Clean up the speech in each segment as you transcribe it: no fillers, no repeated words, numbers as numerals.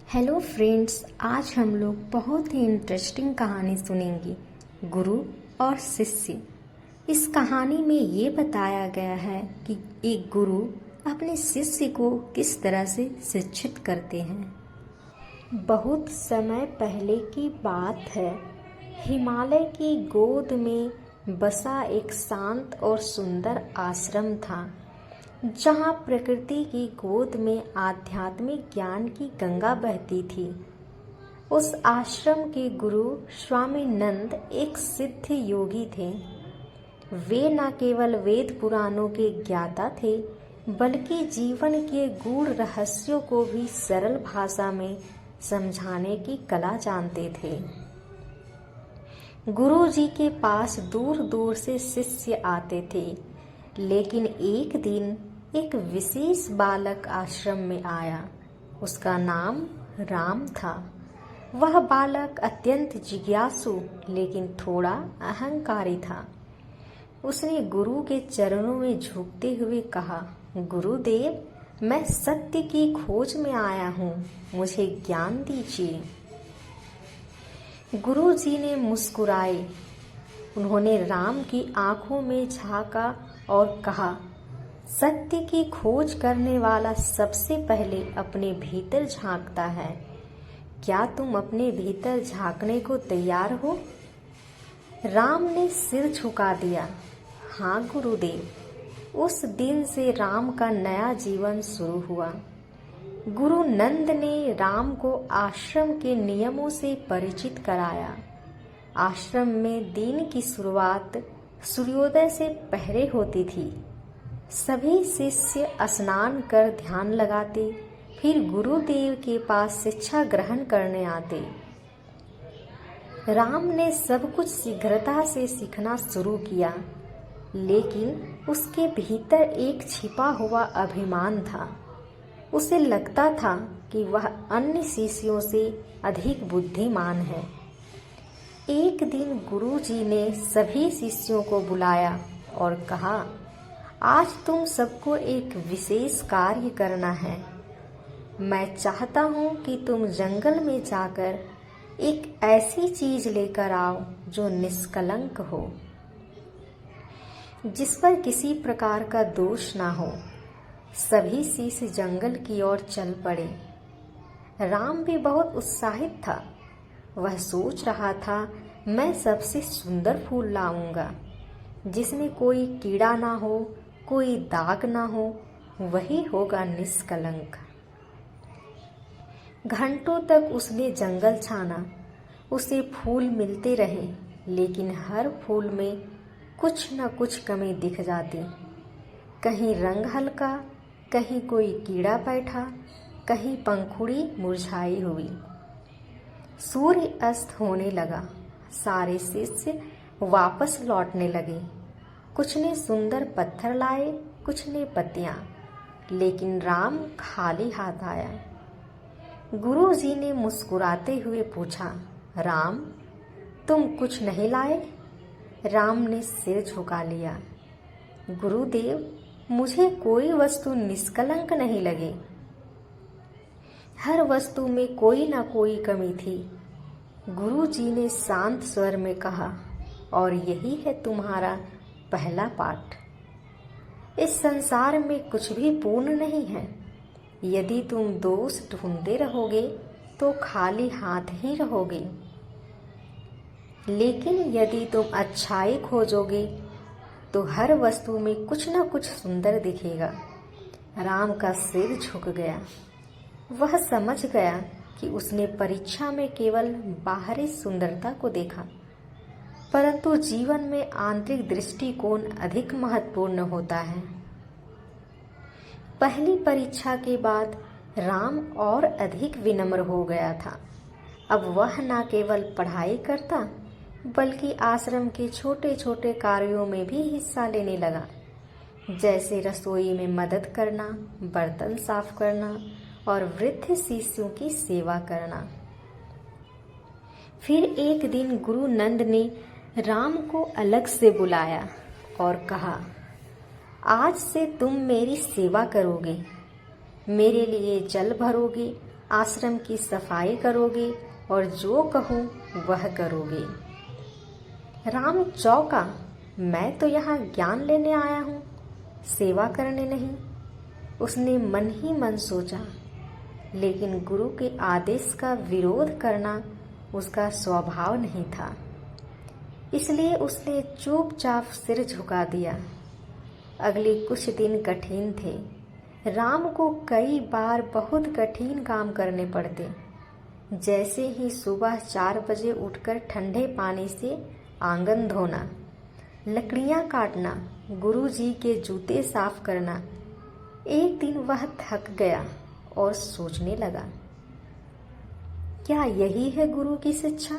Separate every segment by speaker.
Speaker 1: Hello friends, आज हम लोग बहुत ही इंटरेस्टिंग कहानी सुनेंगे, गुरु और शिष्य। इस कहानी में ये बताया गया है कि एक गुरु अपने शिष्य को किस तरह से शिक्षित करते हैं। बहुत समय पहले की बात है। हिमालय की गोद में बसा एक शांत और सुंदर आश्रम था, जहाँ प्रकृति की गोद में आध्यात्मिक ज्ञान की गंगा बहती थी। उस आश्रम के गुरु स्वामी नंद एक सिद्ध योगी थे। वे न केवल वेद पुराणों के ज्ञाता थे, बल्कि जीवन के गूढ़ रहस्यों को भी सरल भाषा में समझाने की कला जानते थे। गुरु जी के पास दूर दूर से शिष्य आते थे, लेकिन एक दिन एक विशेष बालक आश्रम में आया। उसका नाम राम था। वह बालक अत्यंत जिज्ञासु लेकिन थोड़ा अहंकारी था। उसने गुरु के चरणों में झुकते हुए कहा, गुरुदेव, मैं सत्य की खोज में आया हूँ, मुझे ज्ञान दीजिए। गुरु जी ने मुस्कुराए। उन्होंने राम की आंखों में झांका और कहा, सत्य की खोज करने वाला सबसे पहले अपने भीतर झांकता है। क्या तुम अपने भीतर झांकने को तैयार हो? राम ने सिर झुका दिया। हाँ गुरुदेव। उस दिन से राम का नया जीवन शुरू हुआ। गुरु नंद ने राम को आश्रम के नियमों से परिचित कराया। आश्रम में दिन की शुरुआत सूर्योदय से पहले होती थी। सभी शिष्य स्नान कर ध्यान लगाते, फिर गुरुदेव के पास शिक्षा ग्रहण करने आते। राम ने सब कुछ शीघ्रता से सीखना शुरू किया, लेकिन उसके भीतर एक छिपा हुआ अभिमान था। उसे लगता था कि वह अन्य शिष्यों से अधिक बुद्धिमान है। एक दिन गुरु जी ने सभी शिष्यों को बुलाया और कहा, आज तुम सबको एक विशेष कार्य करना है। मैं चाहता हूँ कि तुम जंगल में जाकर एक ऐसी चीज लेकर आओ जो निष्कलंक हो, जिस पर किसी प्रकार का दोष ना हो। सभी शिष्य जंगल की ओर चल पड़े। राम भी बहुत उत्साहित था। वह सोच रहा था, मैं सबसे सुंदर फूल लाऊंगा, जिसमें कोई कीड़ा ना हो, कोई दाग ना हो, वही होगा निष्कलंक। घंटों तक उसने जंगल छाना। उसे फूल मिलते रहे, लेकिन हर फूल में कुछ न कुछ कमी दिख जाती। कहीं रंग हल्का, कहीं कोई कीड़ा बैठा, कहीं पंखुड़ी मुरझाई हुई। सूर्य अस्त होने लगा। सारे शिष्य वापस लौटने लगे। कुछ ने सुंदर पत्थर लाए, कुछ ने पत्तियां, लेकिन राम खाली हाथ आया। गुरु जी ने मुस्कुराते हुए पूछा, राम, तुम कुछ नहीं लाए? राम ने सिर झुका लिया। गुरुदेव, मुझे कोई वस्तु निष्कलंक नहीं लगी। हर वस्तु में कोई ना कोई कमी थी। गुरु जी ने शांत स्वर में कहा, और यही है तुम्हारा पहला पाठ। इस संसार में कुछ भी पूर्ण नहीं है। यदि तुम दोष ढूंढते रहोगे तो खाली हाथ ही रहोगे, लेकिन यदि तुम अच्छाई खोजोगे तो हर वस्तु में कुछ न कुछ सुंदर दिखेगा। राम का सिर झुक गया। वह समझ गया कि उसने परीक्षा में केवल बाहरी सुंदरता को देखा, परंतु जीवन में आंतरिक दृष्टिकोण अधिक महत्वपूर्ण होता है। पहली परीक्षा के बाद राम और अधिक विनम्र हो गया था। अब वह न केवल पढ़ाई करता, बल्कि आश्रम के छोटे छोटे कार्यों में भी हिस्सा लेने लगा, जैसे रसोई में मदद करना, बर्तन साफ करना और वृद्ध शिष्यों की सेवा करना। फिर एक दिन गुरु नंद ने राम को अलग से बुलाया और कहा, आज से तुम मेरी सेवा करोगे, मेरे लिए जल भरोगे आश्रम की सफाई करोगे और जो कहूँ वह करोगे। राम चौंका, मैं तो यहाँ ज्ञान लेने आया हूँ, सेवा करने नहीं। उसने मन ही मन सोचा, लेकिन गुरु के आदेश का विरोध करना उसका स्वभाव नहीं था, इसलिए उसने चुपचाप सिर झुका दिया। अगले कुछ दिन कठिन थे। राम को कई बार बहुत कठिन काम करने पड़ते, जैसे ही सुबह 4 बजे उठकर ठंडे पानी से आंगन धोना, लकड़ियाँ काटना, गुरुजी के जूते साफ करना। एक दिन वह थक गया और सोचने लगा, क्या यही है गुरु की शिक्षा?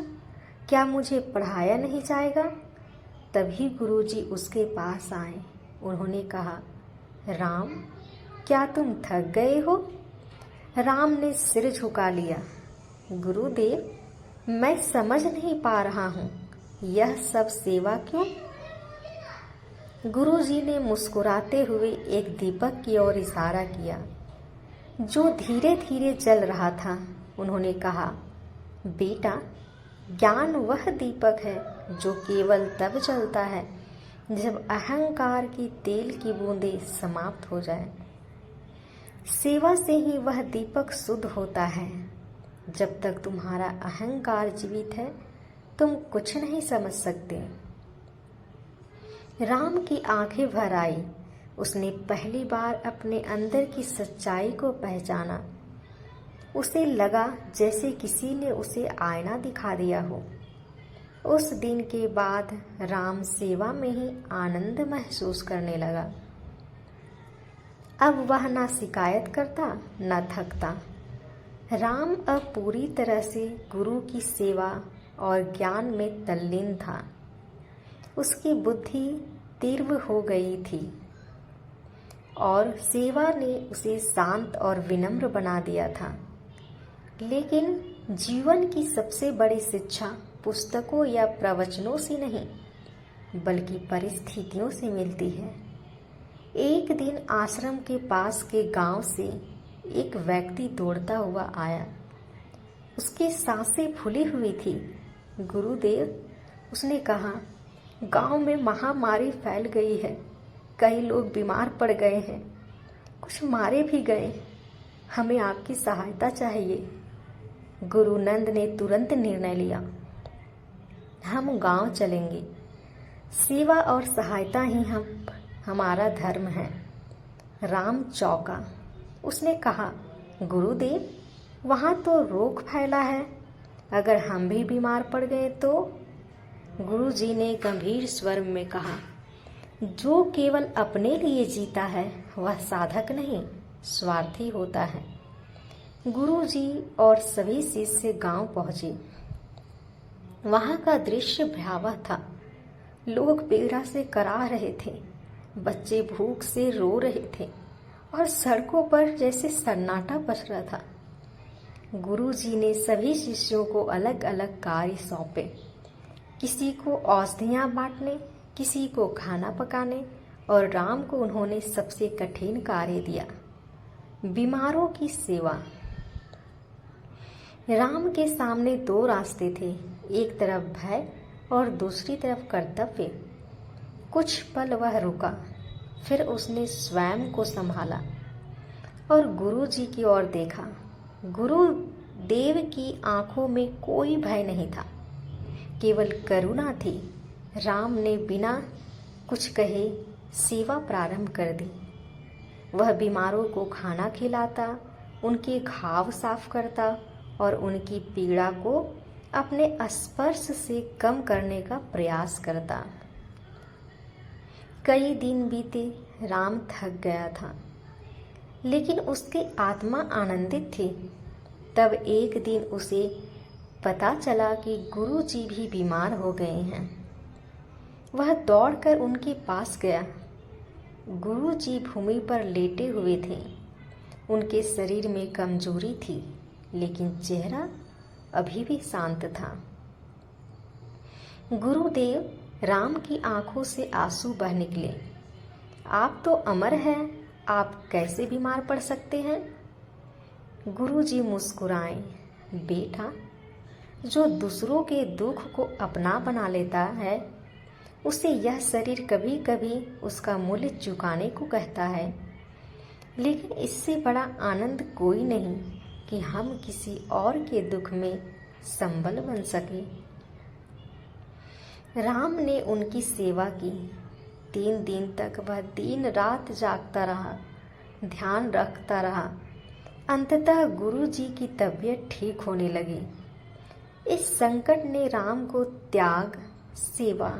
Speaker 1: क्या मुझे पढ़ाया नहीं जाएगा? तभी गुरुजी उसके पास आए। उन्होंने कहा, राम, क्या तुम थक गए हो? राम ने सिर झुका लिया। गुरुदेव, मैं समझ नहीं पा रहा हूँ, यह सब सेवा क्यों? गुरुजी ने मुस्कुराते हुए एक दीपक की ओर इशारा किया, जो धीरे धीरे जल रहा था। उन्होंने कहा, बेटा, ज्ञान वह दीपक है जो केवल तब जलता है जब अहंकार की तेल की बूंदें समाप्त हो जाए। सेवा से ही वह दीपक शुद्ध होता है। जब तक तुम्हारा अहंकार जीवित है, तुम कुछ नहीं समझ सकते। राम की आंखें भर आई। उसने पहली बार अपने अंदर की सच्चाई को पहचाना। उसे लगा जैसे किसी ने उसे आईना दिखा दिया हो। उस दिन के बाद राम सेवा में ही आनंद महसूस करने लगा। अब वह ना शिकायत करता, न थकता। राम अब पूरी तरह से गुरु की सेवा और ज्ञान में तल्लीन था। उसकी बुद्धि तीव्र हो गई थी और सेवा ने उसे शांत और विनम्र बना दिया था। लेकिन जीवन की सबसे बड़ी शिक्षा पुस्तकों या प्रवचनों से नहीं, बल्कि परिस्थितियों से मिलती है। एक दिन आश्रम के पास के गांव से एक व्यक्ति दौड़ता हुआ आया। उसकी सांसें फूली हुई थी। गुरुदेव, उसने कहा, गांव में महामारी फैल गई है। कई लोग बीमार पड़ गए हैं, कुछ मारे भी गए। हमें आपकी सहायता चाहिए। गुरु नंद ने तुरंत निर्णय लिया, हम गांव चलेंगे। सेवा और सहायता ही हमारा धर्म है। राम चौंका। उसने कहा, गुरुदेव, वहाँ तो रोग फैला है, अगर हम भी बीमार पड़ गए तो? गुरुजी ने गंभीर स्वर में कहा, जो केवल अपने लिए जीता है वह साधक नहीं, स्वार्थी होता है। गुरुजी और सभी शिष्य गांव पहुंचे। वहां का दृश्य भयावह था। लोग पीड़ा से कराह रहे थे, बच्चे भूख से रो रहे थे और सड़कों पर जैसे सन्नाटा पसर रहा था। गुरुजी ने सभी शिष्यों को अलग अलग कार्य सौंपे। किसी को औषधियाँ बांटने, किसी को खाना पकाने, और राम को उन्होंने सबसे कठिन कार्य दिया, बीमारों की सेवा। राम के सामने 2 रास्ते थे, एक तरफ भय और दूसरी तरफ कर्तव्य। कुछ पल वह रुका, फिर उसने स्वयं को संभाला और गुरुजी की ओर देखा। गुरुदेव की आंखों में कोई भय नहीं था, केवल करुणा थी। राम ने बिना कुछ कहे सेवा प्रारंभ कर दी। वह बीमारों को खाना खिलाता, उनके घाव साफ करता और उनकी पीड़ा को अपने स्पर्श से कम करने का प्रयास करता। कई दिन बीते, राम थक गया था, लेकिन उसकी आत्मा आनंदित थी। तब एक दिन उसे पता चला कि गुरुजी भी बीमार हो गए हैं। वह दौड़कर उनके पास गया। गुरुजी भूमि पर लेटे हुए थे। उनके शरीर में कमजोरी थी, लेकिन चेहरा अभी भी शांत था। गुरुदेव, राम की आंखों से आंसू बह निकले। आप तो अमर हैं, आप कैसे बीमार पड़ सकते हैं? गुरुजी मुस्कुराए, बेटा, जो दूसरों के दुख को अपना बना लेता है उसे यह शरीर कभी कभी उसका मूल्य चुकाने को कहता है, लेकिन इससे बड़ा आनंद कोई नहीं कि हम किसी और के दुख में संबल बन सके। राम ने उनकी सेवा की। 3 दिन तक वह दिन रात जागता रहा, ध्यान रखता रहा। अंततः गुरु जी की तबीयत ठीक होने लगी। इस संकट ने राम को त्याग, सेवा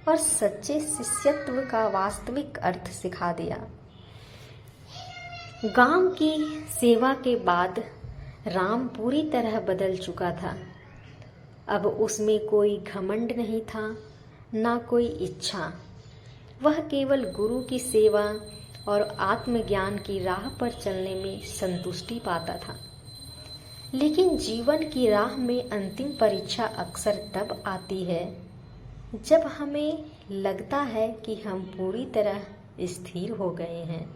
Speaker 1: और सच्चे शिष्यत्व का वास्तविक अर्थ सिखा दिया। गांव की सेवा के बाद राम पूरी तरह बदल चुका था। अब उसमें कोई घमंड नहीं था, ना कोई इच्छा। वह केवल गुरु की सेवा और आत्मज्ञान की राह पर चलने में संतुष्टि पाता था। लेकिन जीवन की राह में अंतिम परीक्षा अक्सर तब आती है जब हमें लगता है कि हम पूरी तरह स्थिर हो गए हैं।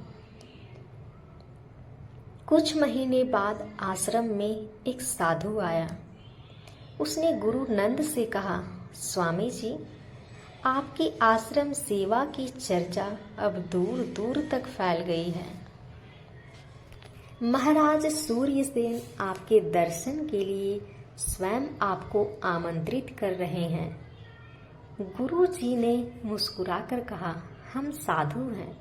Speaker 1: कुछ महीने बाद आश्रम में एक साधु आया। उसने गुरु नंद से कहा, स्वामी जी, आपकी आश्रम सेवा की चर्चा अब दूर दूर तक फैल गई है। महाराज सूर्यसेन आपके दर्शन के लिए स्वयं आपको आमंत्रित कर रहे हैं। गुरु जी ने मुस्कुराकर कहा, हम साधु हैं।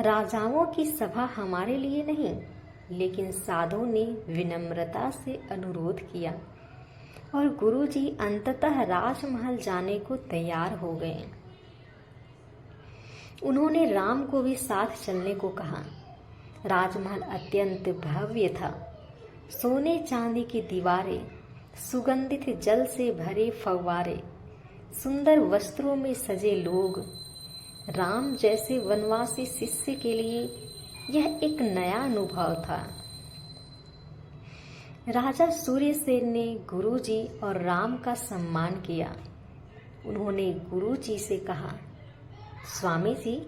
Speaker 1: राजाओं की सभा हमारे लिए नहीं, लेकिन साधु ने विनम्रता से अनुरोध किया और गुरु जी अंततः राजमहल जाने को तैयार हो गए। उन्होंने राम को भी साथ चलने को कहा। राजमहल अत्यंत भव्य था। सोने चांदी की दीवारें, सुगंधित जल से भरे फव्वारे, सुंदर वस्त्रों में सजे लोग। राम जैसे वनवासी शिष्य के लिए यह एक नया अनुभव था। राजा सूर्यसेन ने गुरुजी और राम का सम्मान किया। उन्होंने गुरुजी से कहा, स्वामी जी,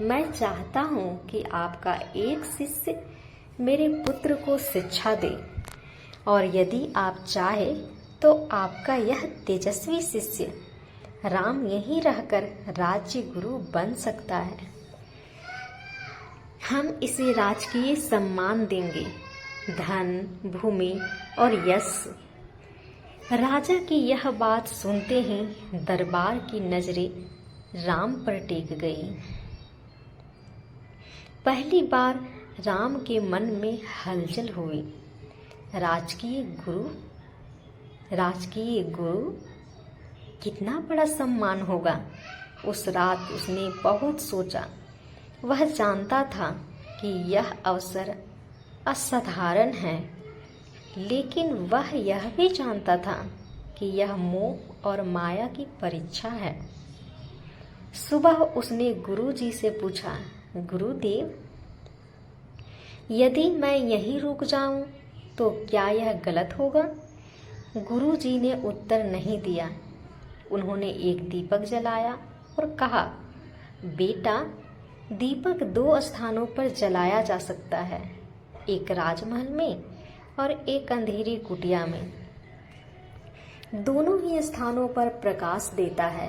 Speaker 1: मैं चाहता हूं कि आपका एक शिष्य मेरे पुत्र को शिक्षा दे, और यदि आप चाहे तो आपका यह तेजस्वी शिष्य राम यहीं रहकर राज्य गुरु बन सकता है। हम इसे राजकीय सम्मान देंगे, धन, भूमि और यश। राजा की यह बात सुनते ही दरबार की नजरें राम पर टिक गई। पहली बार राम के मन में हलचल हुई। राजकीय गुरु, कितना बड़ा सम्मान होगा। उस रात उसने बहुत सोचा। वह जानता था कि यह अवसर असाधारण है, लेकिन वह यह भी जानता था कि यह मोह और माया की परीक्षा है। सुबह उसने गुरुजी से पूछा, गुरुदेव, यदि मैं यहीं रुक जाऊं तो क्या यह गलत होगा? गुरुजी ने उत्तर नहीं दिया। उन्होंने एक दीपक जलाया और कहा, बेटा, दीपक 2 स्थानों पर जलाया जा सकता है, एक राजमहल में और एक अंधेरी कुटिया में। दोनों ही स्थानों पर प्रकाश देता है,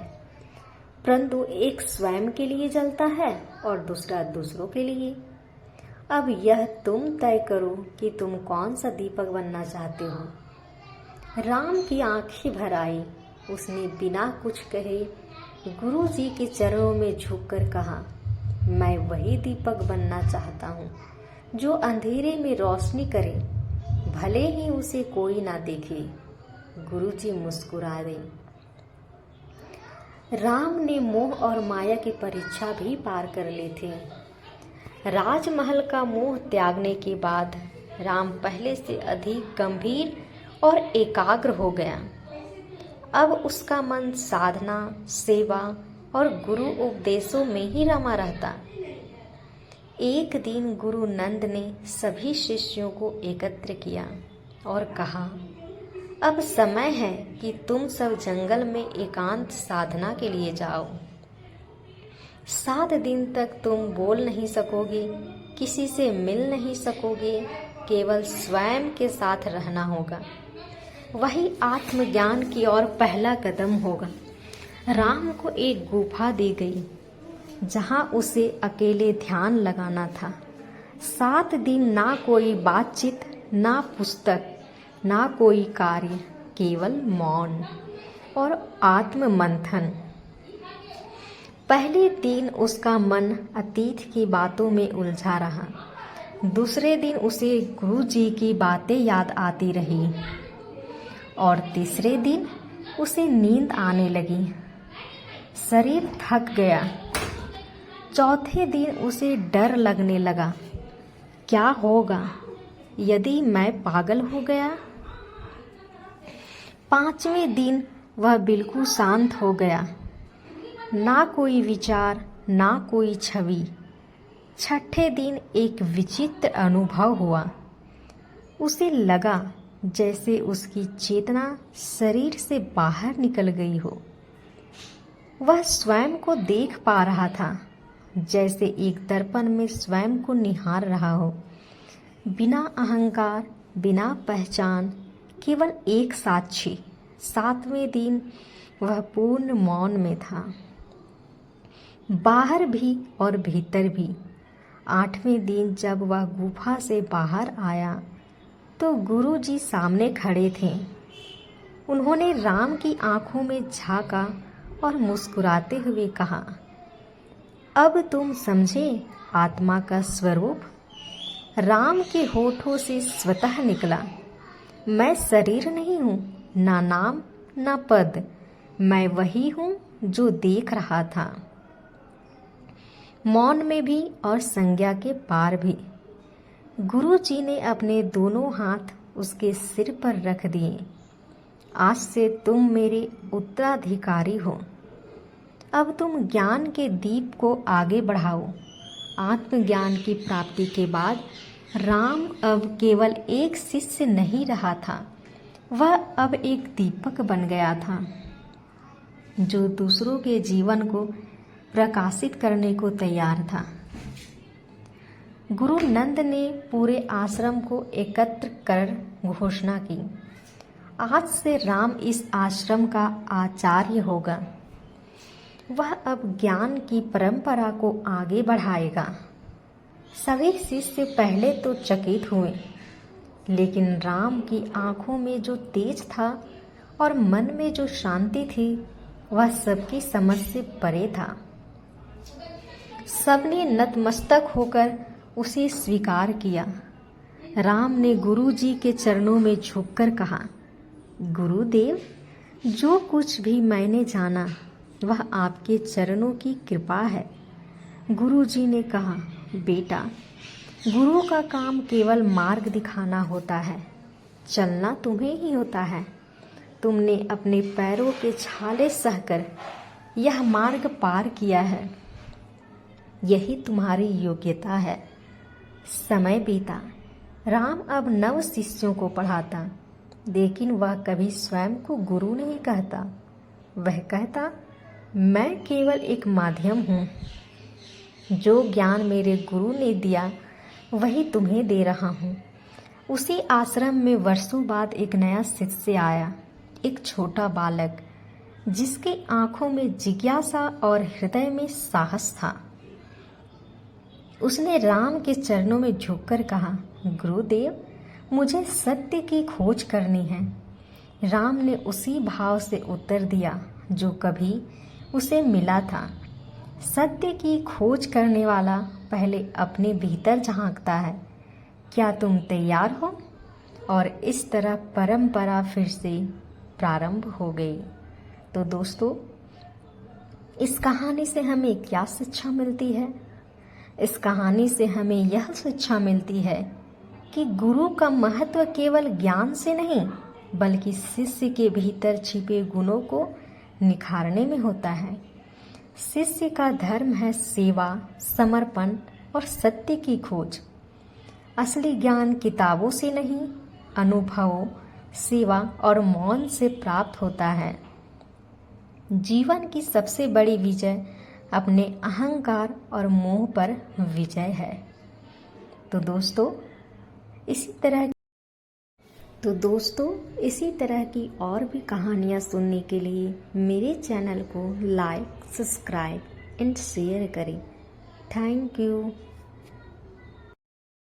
Speaker 1: परंतु एक स्वयं के लिए जलता है और दूसरा दूसरों के लिए। अब यह तुम तय करो कि तुम कौन सा दीपक बनना चाहते हो। राम की आंखें भर आई। उसने बिना कुछ कहे गुरु जी के चरणों में झुककर कहा, मैं वही दीपक बनना चाहता हूँ जो अंधेरे में रोशनी करे, भले ही उसे कोई ना देखे। गुरु जी मुस्कुरा गए। राम ने मोह और माया की परीक्षा भी पार कर ली थी। राजमहल का मोह त्यागने के बाद राम पहले से अधिक गंभीर और एकाग्र हो गया। अब उसका मन साधना, सेवा और गुरु उपदेशों में ही रमा रहता। एक दिन गुरु नंद ने सभी शिष्यों को एकत्र किया और कहा, अब समय है कि तुम सब जंगल में एकांत साधना के लिए जाओ। 7 दिन तक तुम बोल नहीं सकोगे, किसी से मिल नहीं सकोगे केवल स्वयं के साथ रहना होगा। वही आत्मज्ञान की ओर पहला कदम होगा। राम को एक गुफा दी गई जहां उसे अकेले ध्यान लगाना था। 7 दिन ना कोई बातचीत, ना पुस्तक, ना कोई कार्य, केवल मौन और आत्म मंथन। पहले दिन उसका मन अतीत की बातों में उलझा रहा। दूसरे दिन उसे गुरु जी की बातें याद आती रही और तीसरे दिन उसे नींद आने लगी। शरीर थक गया। चौथे दिन उसे डर लगने लगा। क्या होगा यदि मैं पागल हो गया? 5वें दिन वह बिल्कुल शांत हो गया। ना कोई विचार, ना कोई छवि। 6ठे दिन एक विचित्र अनुभव हुआ। उसे लगा जैसे उसकी चेतना शरीर से बाहर निकल गई हो। वह स्वयं को देख पा रहा था, जैसे एक दर्पण में स्वयं को निहार रहा हो। बिना अहंकार, बिना पहचान, केवल एक साक्षी। 7वें दिन वह पूर्ण मौन में था, बाहर भी और भीतर भी। 8वें दिन जब वह गुफा से बाहर आया तो गुरु जी सामने खड़े थे। उन्होंने राम की आंखों में झांका और मुस्कुराते हुए कहा, अब तुम समझे आत्मा का स्वरूप? राम के होठों से स्वतः निकला, मैं शरीर नहीं हूँ, ना नाम ना पद, मैं वही हूँ जो देख रहा था। मौन में भी और संज्ञा के पार भी। गुरु जी ने अपने दोनों हाथ उसके सिर पर रख दिए। आज से तुम मेरे उत्तराधिकारी हो। अब तुम ज्ञान के दीप को आगे बढ़ाओ। आत्मज्ञान की प्राप्ति के बाद राम अब केवल एक शिष्य नहीं रहा था, वह अब एक दीपक बन गया था जो दूसरों के जीवन को प्रकाशित करने को तैयार था। गुरु नंद ने पूरे आश्रम को एकत्र कर घोषणा की, आज से राम इस आश्रम का आचार्य होगा। वह अब ज्ञान की परंपरा को आगे बढ़ाएगा। सभी शिष्य पहले तो चकित हुए, लेकिन राम की आंखों में जो तेज था और मन में जो शांति थी, वह सबकी समझ से परे था। सबने नतमस्तक होकर उसे स्वीकार किया। राम ने गुरु जी के चरणों में झुककर कहा, गुरुदेव, जो कुछ भी मैंने जाना वह आपके चरणों की कृपा है। गुरु जी ने कहा, बेटा, गुरु का काम केवल मार्ग दिखाना होता है, चलना तुम्हें ही होता है। तुमने अपने पैरों के छाले सहकर यह मार्ग पार किया है, यही तुम्हारी योग्यता है। समय बीता। राम अब 9 शिष्यों को पढ़ाता, लेकिन वह कभी स्वयं को गुरु नहीं कहता। वह कहता, मैं केवल एक माध्यम हूँ। जो ज्ञान मेरे गुरु ने दिया वही तुम्हें दे रहा हूँ। उसी आश्रम में वर्षों बाद एक नया शिष्य आया, एक छोटा बालक जिसकी आंखों में जिज्ञासा और हृदय में साहस था। उसने राम के चरणों में झुककर कहा, गुरुदेव, मुझे सत्य की खोज करनी है। राम ने उसी भाव से उत्तर दिया जो कभी उसे मिला था। सत्य की खोज करने वाला पहले अपने भीतर झांकता है। क्या तुम तैयार हो? और इस तरह परंपरा फिर से प्रारंभ हो गई। तो दोस्तों, इस कहानी से हमें क्या शिक्षा मिलती है? इस कहानी से हमें यह शिक्षा मिलती है कि गुरु का महत्व केवल ज्ञान से नहीं, बल्कि शिष्य के भीतर छिपे गुणों को निखारने में होता है। शिष्य का धर्म है सेवा, समर्पण और सत्य की खोज। असली ज्ञान किताबों से नहीं, अनुभवों, सेवा और मौन से प्राप्त होता है। जीवन की सबसे बड़ी विजय अपने अहंकार और मोह पर विजय है। तो दोस्तों, इसी तरह तो दोस्तों, इसी तरह की और भी कहानियाँ सुनने के लिए मेरे चैनल को लाइक, सब्सक्राइब एंड शेयर करें। Thank you.